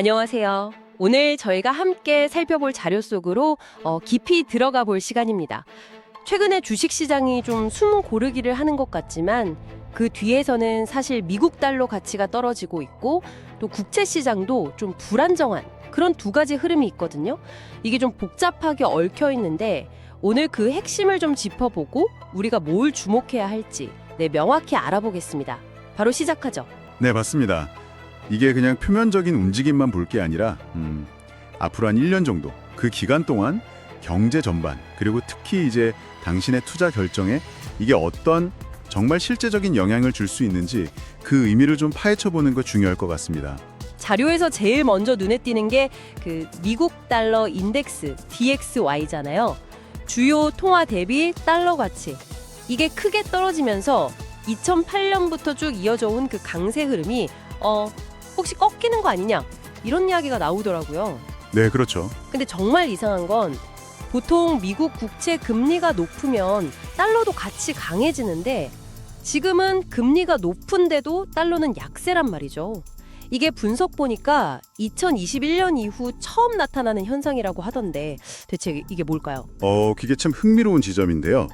안녕하세요. 오늘 저희가 함께 살펴볼 자료 속으로 깊이 들어가 볼 시간입니다. 최근에 주식시장이 좀 숨 고르기를 하는 것 같지만 그 뒤에서는 사실 미국 달러 가치가 떨어지고 있고 또 국채시장도 좀 불안정한 그런 두 가지 흐름이 있거든요. 이게 좀 복잡하게 얽혀 있는데 오늘 그 핵심을 좀 짚어보고 우리가 뭘 주목해야 할지 명확히 알아보겠습니다. 바로 시작하죠. 네, 맞습니다. 이게 그냥 표면적인 움직임만 볼 게 아니라 앞으로 한 1년 정도 그 기간 동안 경제 전반 그리고 특히 이제 당신의 투자 결정에 이게 어떤 정말 실제적인 영향을 줄 수 있는지 그 의미를 좀 파헤쳐 보는 거 중요할 것 같습니다. 자료에서 제일 먼저 눈에 띄는 게 그 미국 달러 인덱스 DXY잖아요. 주요 통화 대비 달러 가치. 이게 크게 떨어지면서 2008년부터 쭉 이어져 온 그 강세 흐름이 혹시 꺾이는 거 아니냐 이런 이야기가 나오더라고요. 네, 그렇죠. 근데 정말 이상한 건 보통 미국 국채 금리가 높으면 달러도 같이 강해지는데 지금은 금리가 높은데도 달러는 약세란 말이죠. 이게 분석 보니까 2021년 이후 처음 나타나는 현상이라고 하던데 대체 이게 뭘까요? 그게 참 흥미로운 지점인데요.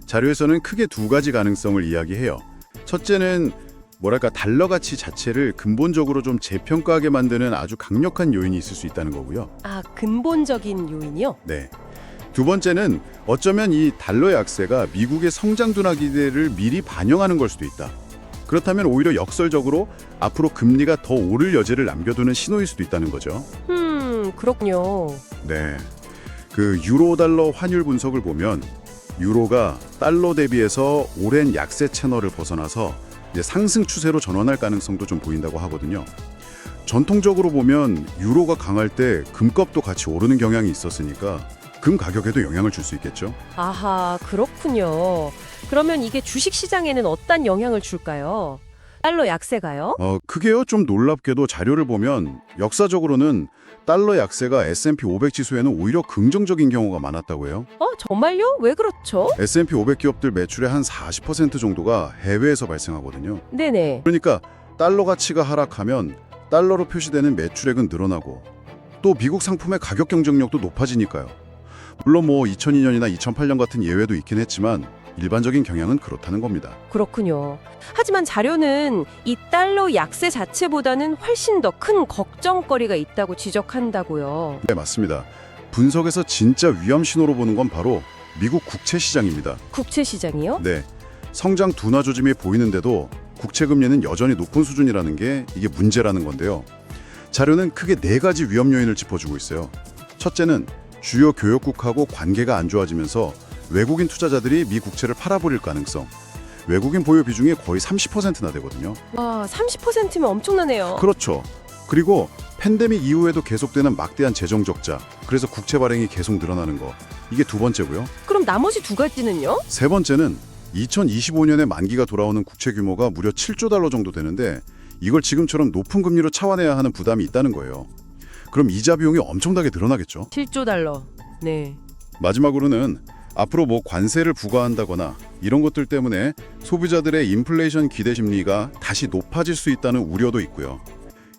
자료에서는 크게 두 가지 가능성을 이야기해요. 첫째는 뭐랄까 달러 가치 자체를 근본적으로 좀 재평가하게 만드는 아주 강력한 요인이 있을 수 있다는 거고요. 아, 근본적인 요인이요? 네. 두 번째는 어쩌면 이 달러 약세가 미국의 성장 둔화 기대를 미리 반영하는 걸 수도 있다. 그렇다면 오히려 역설적으로 앞으로 금리가 더 오를 여지를 남겨두는 신호일 수도 있다는 거죠. 그렇군요. 네. 그 유로 달러 환율 분석을 보면 유로가 달러 대비해서 오랜 약세 채널을 벗어나서 이제 상승 추세로 전환할 가능성도 좀 보인다고 하거든요. 전통적으로 보면 유로가 강할 때 금값도 같이 오르는 경향이 있었으니까 금 가격에도 영향을 줄 수 있겠죠. 아하, 그렇군요. 그러면 이게 주식시장에는 어떤 영향을 줄까요? 달러 약세가요? 크게요. 좀 놀랍게도 자료를 보면 역사적으로는 달러 약세가 S&P 500 지수에는 오히려 긍정적인 경우가 많았다고 해요. 정말요? 왜 그렇죠? S&P 500 기업들 매출의 한 40% 정도가 해외에서 발생하거든요. 네네. 그러니까 달러 가치가 하락하면 달러로 표시되는 매출액은 늘어나고 또 미국 상품의 가격 경쟁력도 높아지니까요. 물론 2002년이나 2008년 같은 예외도 있긴 했지만 일반적인 경향은 그렇다는 겁니다. 그렇군요. 하지만 자료는 이 달러 약세 자체보다는 훨씬 더 큰 걱정거리가 있다고 지적한다고요. 네, 맞습니다. 분석에서 진짜 위험 신호로 보는 건 바로 미국 국채 시장입니다. 국채 시장이요? 네, 성장 둔화 조짐이 보이는데도 국채 금리는 여전히 높은 수준이라는 게 이게 문제라는 건데요. 자료는 크게 네 가지 위험 요인을 짚어주고 있어요. 첫째는 주요 교역국하고 관계가 안 좋아지면서 외국인 투자자들이 미 국채를 팔아버릴 가능성. 외국인 보유 비중이 거의 30%나 되거든요. 와, 30%면 엄청나네요. 그렇죠. 그리고 팬데믹 이후에도 계속되는 막대한 재정 적자. 그래서 국채 발행이 계속 늘어나는 거. 이게 두 번째고요. 그럼 나머지 두 가지는요? 세 번째는 2025년에 만기가 돌아오는 국채 규모가 무려 7조 달러 정도 되는데 이걸 지금처럼 높은 금리로 차환해야 하는 부담이 있다는 거예요. 그럼 이자 비용이 엄청나게 늘어나겠죠. 7조 달러. 네. 마지막으로는 앞으로 관세를 부과한다거나 이런 것들 때문에 소비자들의 인플레이션 기대 심리가 다시 높아질 수 있다는 우려도 있고요.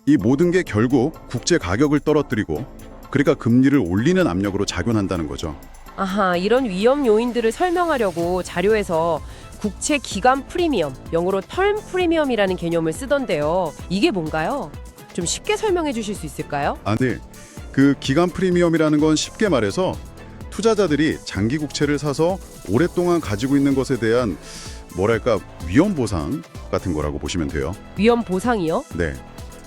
이 모든 게 결국 국채 가격을 떨어뜨리고 그러니까 금리를 올리는 압력으로 작용한다는 거죠. 아하, 이런 위험 요인들을 설명하려고 자료에서 국채 기간 프리미엄, 영어로 텀 프리미엄이라는 개념을 쓰던데요. 이게 뭔가요? 좀 쉽게 설명해 주실 수 있을까요? 네. 그 기간 프리미엄이라는 건 쉽게 말해서 투자자들이 장기 국채를 사서 오랫동안 가지고 있는 것에 대한 뭐랄까 위험 보상 같은 거라고 보시면 돼요. 위험 보상이요? 네.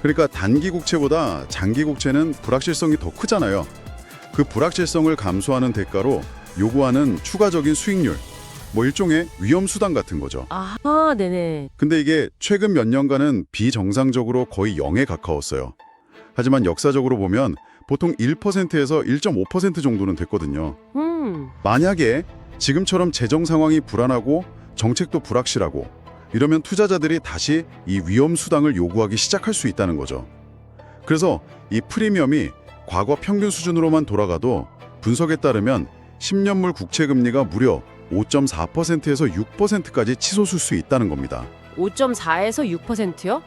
그러니까 단기 국채보다 장기 국채는 불확실성이 더 크잖아요. 그 불확실성을 감수하는 대가로 요구하는 추가적인 수익률, 일종의 위험 수당 같은 거죠. 아하, 네네. 근데 이게 최근 몇 년간은 비정상적으로 거의 0에 가까웠어요. 하지만 역사적으로 보면 보통 1%에서 1.5% 정도는 됐거든요. 만약에 지금처럼 재정 상황이 불안하고 정책도 불확실하고 이러면 투자자들이 다시 이 위험 수당을 요구하기 시작할 수 있다는 거죠. 그래서 이 프리미엄이 과거 평균 수준으로만 돌아가도 분석에 따르면 10년물 국채 금리가 무려 5.4%에서 6%까지 치솟을 수 있다는 겁니다. 5.4에서 6%요?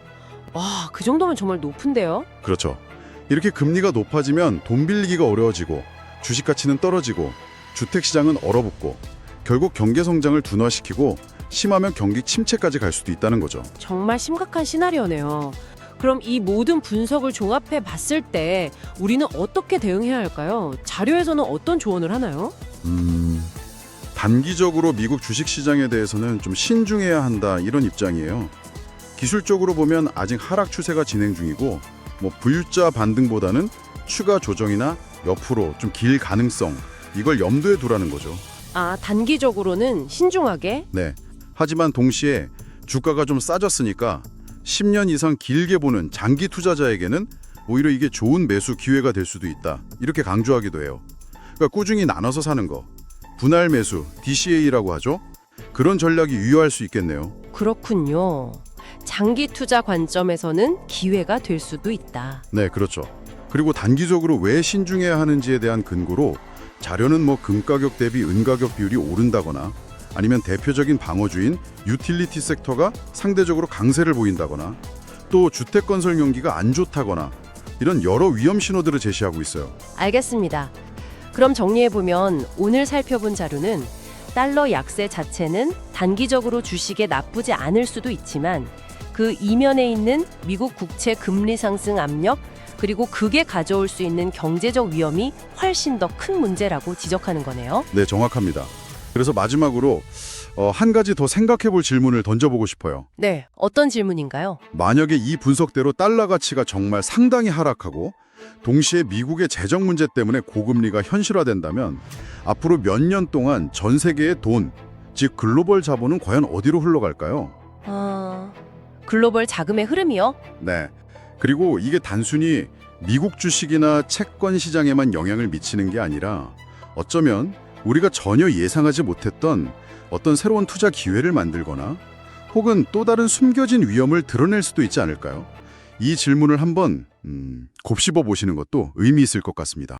와, 그 정도면 정말 높은데요? 그렇죠. 이렇게 금리가 높아지면 돈 빌리기가 어려워지고 주식 가치는 떨어지고 주택 시장은 얼어붙고 결국 경제 성장을 둔화시키고 심하면 경기 침체까지 갈 수도 있다는 거죠. 정말 심각한 시나리오네요. 그럼 이 모든 분석을 종합해 봤을 때 우리는 어떻게 대응해야 할까요? 자료에서는 어떤 조언을 하나요? 단기적으로 미국 주식 시장에 대해서는 좀 신중해야 한다 이런 입장이에요. 기술적으로 보면 아직 하락 추세가 진행 중이고 V자 반등보다는 추가 조정이나 옆으로 좀 길 가능성 이걸 염두에 두라는 거죠. 아, 단기적으로는 신중하게? 네. 하지만 동시에 주가가 좀 싸졌으니까 10년 이상 길게 보는 장기 투자자에게는 오히려 이게 좋은 매수 기회가 될 수도 있다. 이렇게 강조하기도 해요. 그러니까 꾸준히 나눠서 사는 거. 분할 매수, DCA라고 하죠. 그런 전략이 유효할 수 있겠네요. 그렇군요. 장기 투자 관점에서는 기회가 될 수도 있다. 네, 그렇죠. 그리고 단기적으로 왜 신중해야 하는지에 대한 근거로 자료는 금 가격 대비 은 가격 비율이 오른다거나 아니면 대표적인 방어주인 유틸리티 섹터가 상대적으로 강세를 보인다거나 또 주택 건설 경기가 안 좋다거나 이런 여러 위험 신호들을 제시하고 있어요. 알겠습니다. 그럼 정리해보면 오늘 살펴본 자료는 달러 약세 자체는 단기적으로 주식에 나쁘지 않을 수도 있지만 그 이면에 있는 미국 국채 금리 상승 압력 그리고 그게 가져올 수 있는 경제적 위험이 훨씬 더 큰 문제라고 지적하는 거네요. 네, 정확합니다. 그래서 마지막으로 한 가지 더 생각해 볼 질문을 던져보고 싶어요. 네, 어떤 질문인가요? 만약에 이 분석대로 달러 가치가 정말 상당히 하락하고 동시에 미국의 재정 문제 때문에 고금리가 현실화된다면 앞으로 몇 년 동안 전 세계의 돈, 즉 글로벌 자본은 과연 어디로 흘러갈까요? 글로벌 자금의 흐름이요? 네. 그리고 이게 단순히 미국 주식이나 채권 시장에만 영향을 미치는 게 아니라 어쩌면 우리가 전혀 예상하지 못했던 어떤 새로운 투자 기회를 만들거나 혹은 또 다른 숨겨진 위험을 드러낼 수도 있지 않을까요? 이 질문을 한번 곱씹어 보시는 것도 의미 있을 것 같습니다.